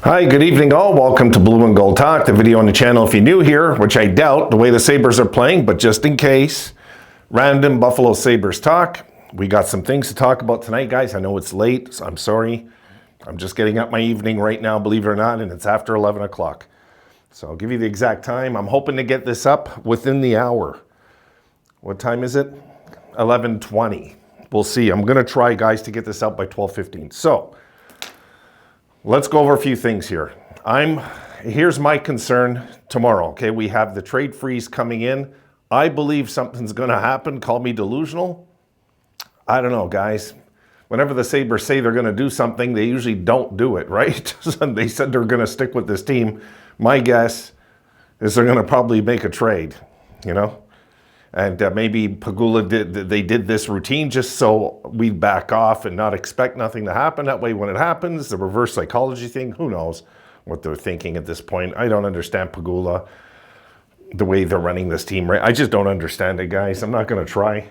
Hi, good evening all. Welcome to Blue and Gold Talk, the video on the channel if you're new here, which I doubt the way the Sabres are playing, but just in case, random Buffalo Sabres talk. We got some things to talk about tonight, guys. I know it's late, so I'm sorry. I'm just getting up my evening right now, believe it or not, and it's after 11 o'clock. So I'll give you the exact time. I'm hoping to get this up within the hour. What time is it? 11:20. We'll see. I'm going to try, guys, to get this out by 12:15. So let's go over a few things here. Here's my concern tomorrow, okay? We have the trade freeze coming in. I believe something's going to happen. Call me delusional. I don't know, guys. Whenever the Sabres say they're going to do something, they usually don't do it, right? They said they're going to stick with this team. My guess is they're going to probably make a trade, you know? And maybe Pagula did this routine just so we back off and not expect nothing to happen. That way when it happens, the reverse psychology thing, who knows what they're thinking at this point. I don't understand Pagula, the way they're running this team. Right? I just don't understand it, guys. I'm not going to try.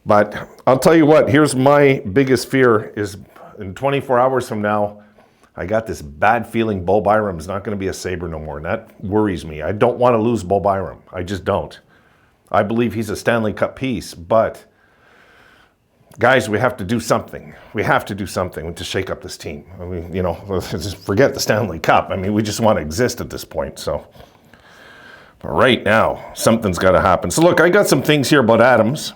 But I'll tell you what, here's my biggest fear is in 24 hours from now, I got this bad feeling Bo Byram's not going to be a Sabre no more. And that worries me. I don't want to lose Bo Byram. I just don't. I believe he's a Stanley Cup piece, but guys, we have to do something. We have to do something to shake up this team. I mean, you know, just forget the Stanley Cup. I mean, we just want to exist at this point. So, but right now, something's got to happen. So look, I got some things here about Adams,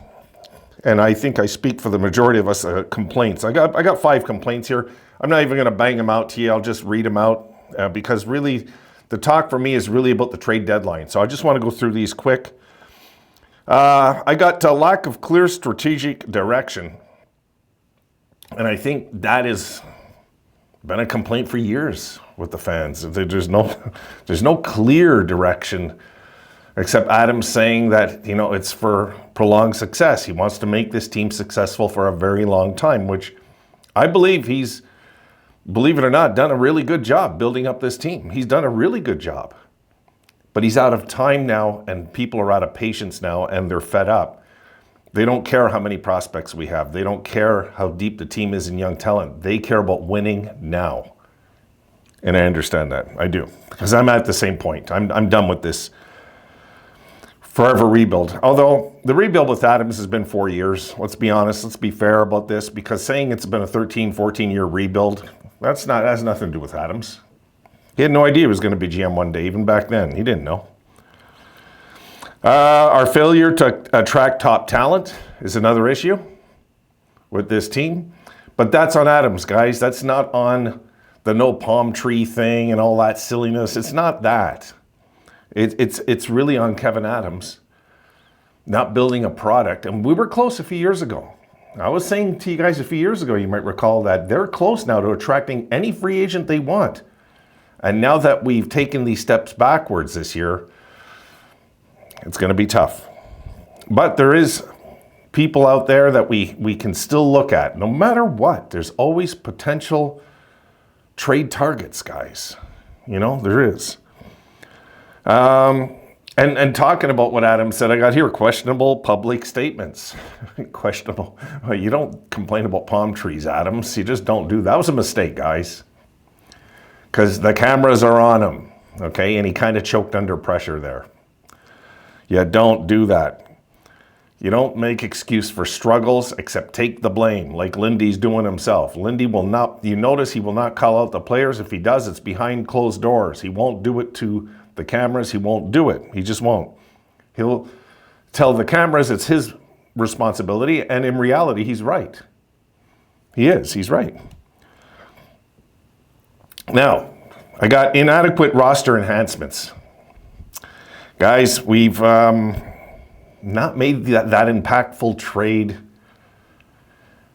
and I think I speak for the majority of us complaints. I got 5 complaints here. I'm not even going to bang them out to you. I'll just read them out because really, the talk for me is really about the trade deadline. So I just want to go through these quick. I got a lack of clear strategic direction, and I think that has been a complaint for years with the fans. There's no clear direction, except Adams saying that, you know, it's for prolonged success. He wants to make this team successful for a very long time, which I believe he's, believe it or not, done a really good job building up this team. He's done a really good job. But he's out of time now, and people are out of patience now, and they're fed up. They don't care how many prospects we have. They don't care how deep the team is in young talent. They care about winning now. And I understand that. I do. Because I'm at the same point. I'm done with this forever rebuild. Although the rebuild with Adams has been 4 years. Let's be honest. Let's be fair about this. Because saying it's been a 13, 14-year rebuild, that has nothing to do with Adams. He had no idea he was going to be GM one day, even back then. He didn't know. Our failure to attract top talent is another issue with this team. But that's on Adams, guys. That's not on the no palm tree thing and all that silliness. It's not that. It's really on Kevin Adams not building a product. And we were close a few years ago. I was saying to you guys a few years ago, you might recall that they're close now to attracting any free agent they want. And now that we've taken these steps backwards this year, it's going to be tough. But there is people out there that we can still look at. No matter what, there's always potential trade targets, guys. You know, there is. And talking about what Adam said, I got here, questionable public statements. Questionable. Well, you don't complain about palm trees, Adams. You just don't do that. That was a mistake, guys. Because the cameras are on him, okay? And he kind of choked under pressure there. You don't do that. You don't make excuse for struggles, except take the blame, like Lindy's doing himself. Lindy will not, you notice he will not call out the players. If he does, it's behind closed doors. He won't do it to the cameras. He won't do it. He just won't. He'll tell the cameras it's his responsibility, and in reality, he's right. He is. He's right. Now, I got inadequate roster enhancements. Guys, we've not made that impactful trade.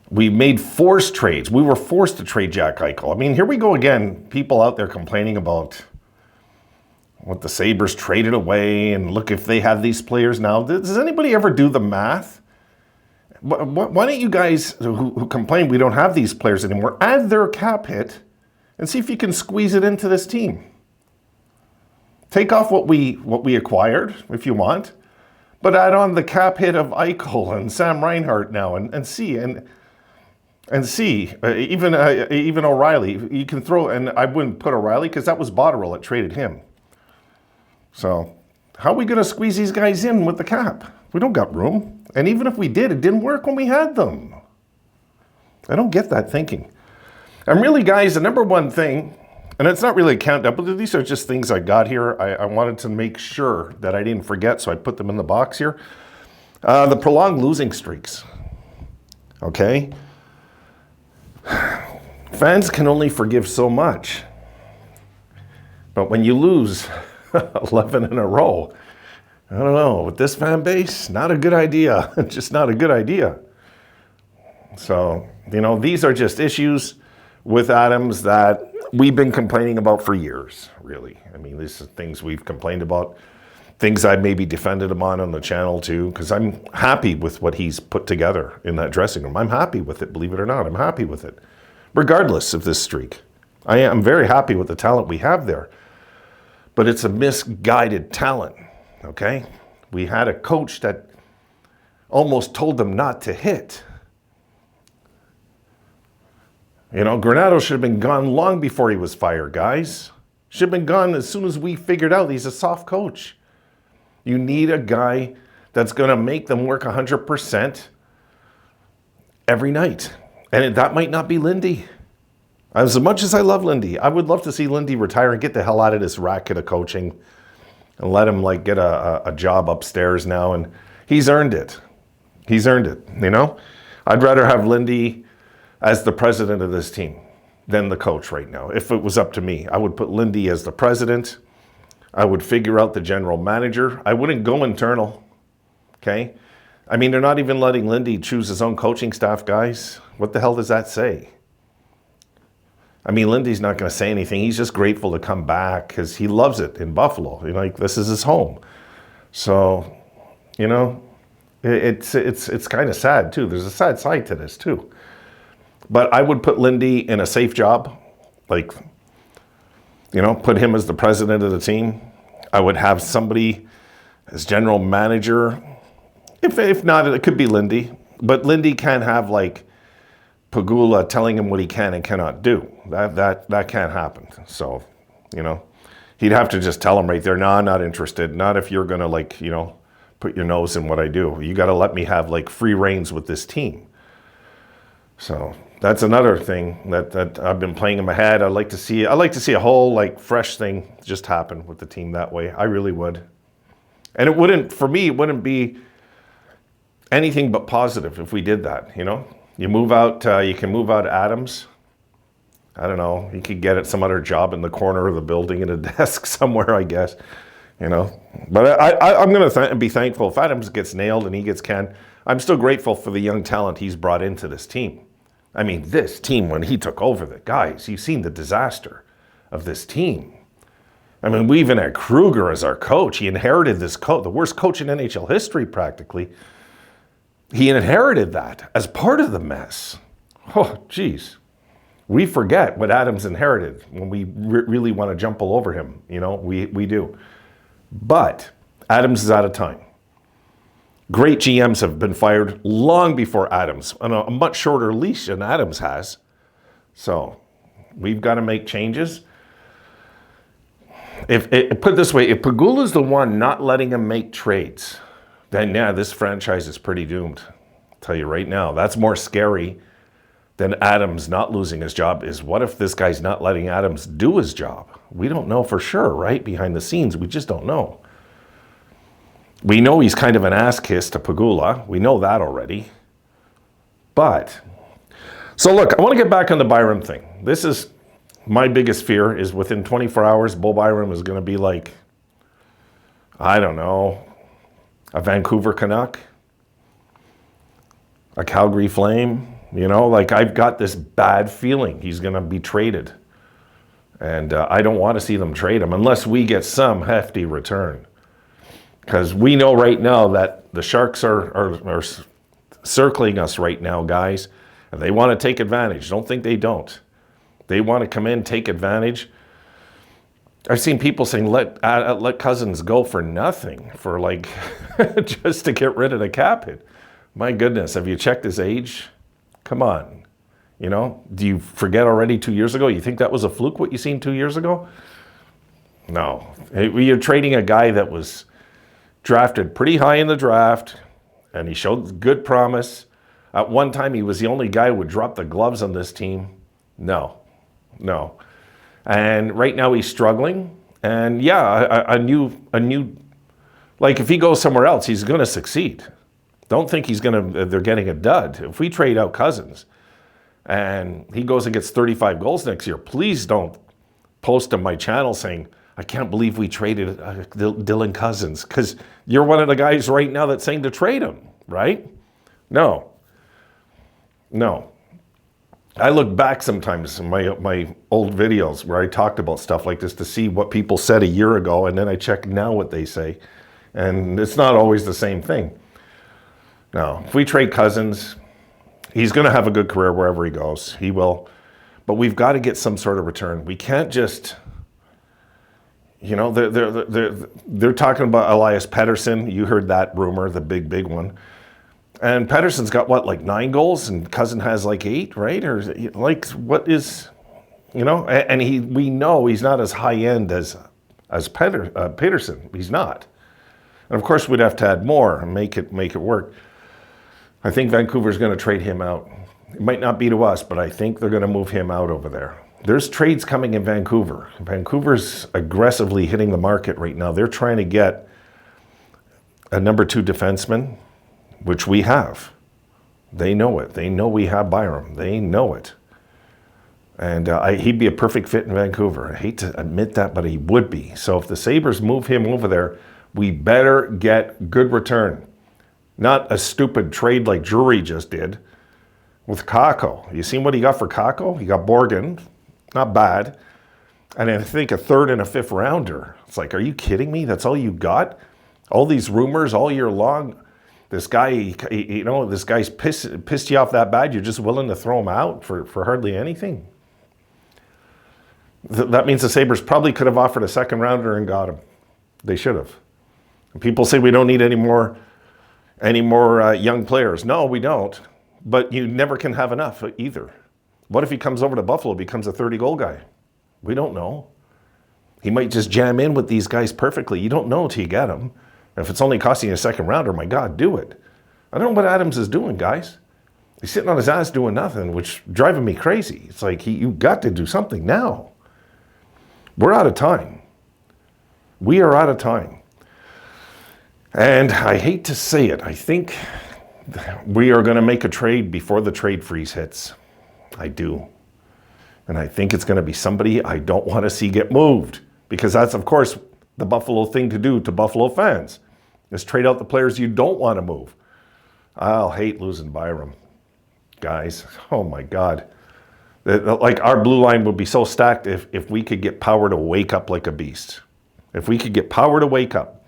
We made forced trades. We were forced to trade Jack Eichel. I mean, here we go again. People out there complaining about what the Sabres traded away, and look, if they have these players now. Does anybody ever do the math? Why don't you guys who complain we don't have these players anymore, add their cap hit and see if you can squeeze it into this team. Take off what we acquired, if you want, but add on the cap hit of Eichel and Sam Reinhart now and see. And And see, even O'Reilly, you can throw, and I wouldn't put O'Reilly because that was Botterill that traded him. So how are we going to squeeze these guys in with the cap? We don't got room. And even if we did, it didn't work when we had them. I don't get that thinking. And really, guys, the number one thing, and it's not really a countdown, but these are just things I got here. I wanted to make sure that I didn't forget, so I put them in the box here. The prolonged losing streaks. Okay? Fans can only forgive so much. But when you lose 11 in a row, I don't know, with this fan base, not a good idea. Just not a good idea. So, these are just issues with Adams that we've been complaining about for years, really. I mean, these are things we've complained about, things I've maybe defended him on the channel too, because I'm happy with what he's put together in that dressing room. I'm happy with it, believe it or not. I'm happy with it, regardless of this streak. I am very happy with the talent we have there, but it's a misguided talent, okay? We had a coach that almost told them not to hit. Granato should have been gone long before he was fired, guys. Should have been gone as soon as we figured out he's a soft coach. You need a guy that's going to make them work 100% every night. And that might not be Lindy. As much as I love Lindy, I would love to see Lindy retire and get the hell out of this racket of coaching and let him get a job upstairs now. And he's earned it. He's earned it, I'd rather have Lindy as the president of this team than the coach right now. If it was up to me, I would put Lindy as the president. I would figure out the general manager. I wouldn't go internal, okay? I mean, they're not even letting Lindy choose his own coaching staff, guys. What the hell does that say? I mean, Lindy's not going to say anything. He's just grateful to come back because he loves it in Buffalo. This is his home. So, it's kind of sad too. There's a sad side to this too. But I would put Lindy in a safe job, put him as the president of the team. I would have somebody as general manager. If not, it could be Lindy. But Lindy can't have Pegula telling him what he can and cannot do. That can't happen. So, he'd have to just tell him right there, no, I'm not interested. Not if you're going to put your nose in what I do. You got to let me have free reins with this team. So that's another thing that I've been playing in my head. I'd like to see a whole fresh thing just happen with the team that way. I really would. And it wouldn't be anything but positive if we did that, You move out, you can move out Adams. I don't know, he could get some other job in the corner of the building at a desk somewhere, I guess, But I'm going to be thankful if Adams gets nailed and he gets canned. I'm still grateful for the young talent he's brought into this team. I mean, this team, when he took over, guys, you've seen the disaster of this team. I mean, we even had Kruger as our coach. He inherited this the worst coach in NHL history, practically. He inherited that as part of the mess. Oh, geez. We forget what Adams inherited when we really want to jump all over him. We do. But Adams is out of time. Great GMs have been fired long before Adams, on a much shorter leash than Adams has. So we've got to make changes. Put it this way, if Pegula's the one not letting him make trades, then this franchise is pretty doomed. I'll tell you right now, that's more scary than Adams not losing his job. Is what if this guy's not letting Adams do his job? We don't know for sure, right? Behind the scenes, we just don't know. We know he's kind of an ass kiss to Pegula. We know that already. But, so look, I want to get back on the Byram thing. This is my biggest fear, is within 24 hours, Bo Byram is going to be I don't know, a Vancouver Canuck, a Calgary Flame. I've got this bad feeling he's going to be traded. And I don't want to see them trade him unless we get some hefty return. Because we know right now that the Sharks are circling us right now, guys. And they want to take advantage. Don't think they don't. They want to come in, take advantage. I've seen people saying, let Cousins go for nothing, for just to get rid of the cap hit. My goodness, have you checked his age? Come on. You know, do you forget already 2 years ago? You think that was a fluke, what you seen 2 years ago? No. You're trading a guy that was drafted pretty high in the draft, and he showed good promise. At one time, he was the only guy who would drop the gloves on this team. No. And right now he's struggling. And yeah, a new, like if he goes somewhere else, he's going to succeed. Don't think they're getting a dud. If we trade out Cousins and he goes and gets 35 goals next year, please don't post on my channel saying, I can't believe we traded Dylan Cousins, because you're one of the guys right now that's saying to trade him, right? No. I look back sometimes in my old videos where I talked about stuff like this to see what people said a year ago, and then I check now what they say. And it's not always the same thing. Now, if we trade Cousins, he's going to have a good career wherever he goes. He will. But we've got to get some sort of return. We can't just, you know, they're talking about Elias Pettersson. You heard that rumor, the big one. And Pettersson's got what, like 9 goals, and Cousin has like 8, right? Or like, what is, you know? And we know he's not as high end as Pettersson. He's not. And of course, we'd have to add more and make it work. I think Vancouver's going to trade him out. It might not be to us, but I think they're going to move him out over there. There's trades coming in Vancouver. Vancouver's aggressively hitting the market right now. They're trying to get a number 2 defenseman, which we have. They know it. They know we have Byram. They know it. And he'd be a perfect fit in Vancouver. I hate to admit that, but he would be. So if the Sabres move him over there, we better get good return. Not a stupid trade like Drury just did with Kakko. You seen what he got for Kakko? He got Borgen. Not bad. And I think a 3rd and a 5th rounder. It's like, are you kidding me? That's all you got? All these rumors all year long. This guy, you know, this guy's pissed you off that bad, you're just willing to throw him out for hardly anything. That means the Sabres probably could have offered a 2nd rounder and got him. They should have. And people say we don't need any more young players. No, we don't. But you never can have enough either. What if he comes over to Buffalo, becomes a 30-goal guy? We don't know. He might just jam in with these guys perfectly. You don't know until you get him. If it's only costing you a 2nd rounder, my God, do it. I don't know what Adams is doing, guys. He's sitting on his ass doing nothing, which is driving me crazy. It's like, you got to do something now. We're out of time. We are out of time. And I hate to say it, I think we are going to make a trade before the trade freeze hits. I do. And I think it's going to be somebody I don't want to see get moved, because that's, of course, the Buffalo thing to do to Buffalo fans, is trade out the players you don't want to move. I'll hate losing Byram. Guys, oh my God. Like, our blue line would be so stacked if we could get Power to wake up like a beast. If we could get Power to wake up.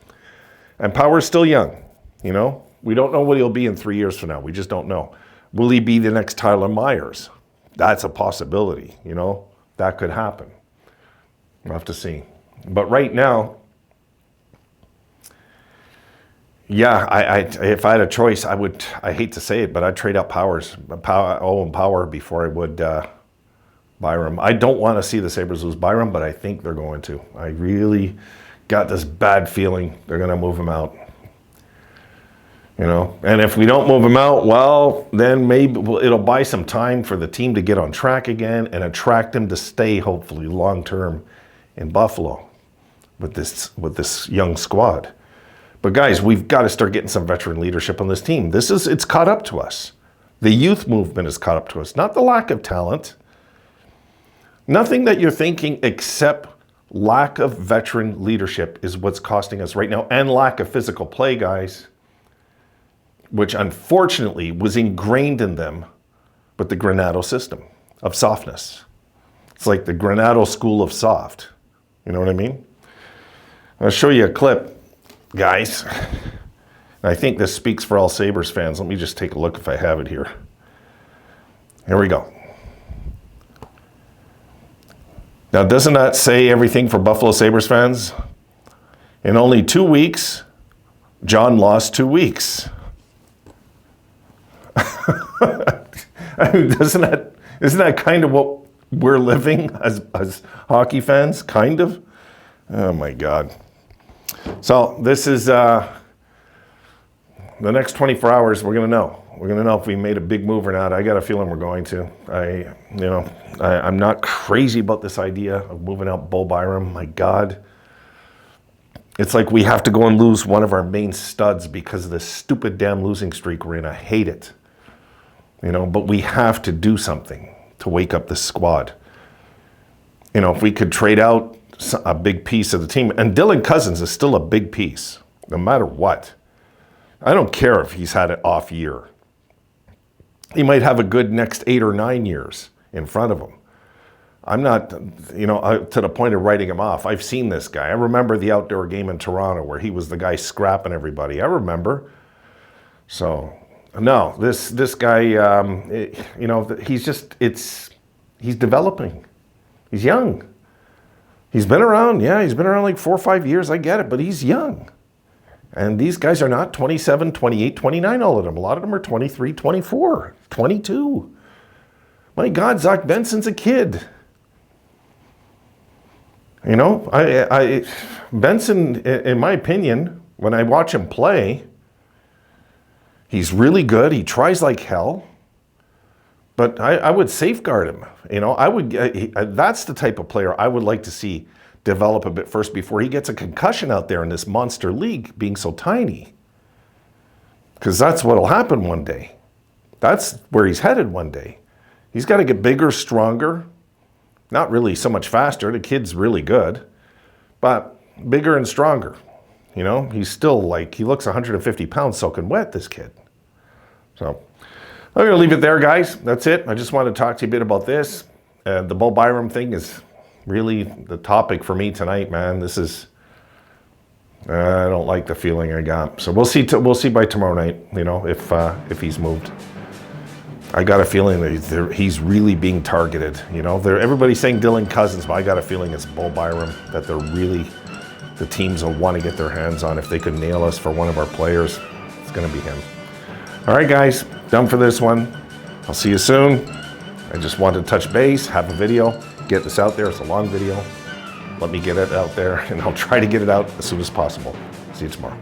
And Power's still young, you know? We don't know what he'll be in 3 years from now. We just don't know. Will he be the next Tyler Myers? That's a possibility, you know? That could happen. We'll have to see. But right now, yeah, if I had a choice, I hate to say it, but I'd trade out Power before I would Byram. I don't want to see the Sabres lose Byram, but I think they're going to. I really got this bad feeling they're going to move him out. You know, and if we don't move him out, well, then maybe it'll buy some time for the team to get on track again and attract him to stay, hopefully, long-term in Buffalo with this young squad. But guys, we've got to start getting some veteran leadership on this team. It's caught up to us. The youth movement has caught up to us, not the lack of talent. Nothing that you're thinking except lack of veteran leadership is what's costing us right now, and lack of physical play, guys, which unfortunately was ingrained in them with the Granato system of softness. It's like the Granato school of soft. You know what I mean? I'll show you a clip, guys. I think this speaks for all Sabres fans. Let me just take a look if I have it here. Here we go. Now, doesn't that say everything for Buffalo Sabres fans? In only 2 weeks, John lost 2 weeks. I mean, doesn't that, Isn't that kind of what we're living as hockey fans? Kind of. Oh my God. So this is the next 24 hours. We're gonna know. We're gonna know if we made a big move or not. I got a feeling we're going to. I'm not crazy about this idea of moving out Bo Byram. My God. It's like we have to go and lose one of our main studs because of this stupid damn losing streak we're in. I hate it. But we have to do something to wake up this squad. If we could trade out a big piece of the team, and Dylan Cousins is still a big piece, no matter what. I don't care if he's had an off year. He might have a good next 8 or 9 years in front of him. I'm not, to the point of writing him off. I've seen this guy. I remember the outdoor game in Toronto where he was the guy scrapping everybody. I remember. So, no, this guy, he's developing. He's young. He's been around, he's been around like 4 or 5 years. I get it, but he's young. And these guys are not 27, 28, 29, all of them. A lot of them are 23, 24, 22. My God, Zach Benson's a kid. Benson, in my opinion, when I watch him play, he's really good. He tries like hell. But I would safeguard him. That's the type of player I would like to see develop a bit first before he gets a concussion out there in this monster league being so tiny. Because that's what'll happen one day. That's where he's headed one day. He's got to get bigger, stronger. Not really so much faster. The kid's really good. But bigger and stronger. He's still he looks 150 pounds soaking wet, this kid. So I'm going to leave it there, guys. That's it. I just wanted to talk to you a bit about this. The Bo Byram thing is really the topic for me tonight, man. This is, I don't like the feeling I got. So we'll see by tomorrow night, if he's moved. I got a feeling that he's really being targeted. Everybody's saying Dylan Cousins, but I got a feeling it's Bo Byram that the teams will want to get their hands on. If they could nail us for one of our players, it's going to be him. All right, guys, done for this one. I'll see you soon. I just wanted to touch base, have a video, get this out there. It's a long video. Let me get it out there, and I'll try to get it out as soon as possible. See you tomorrow.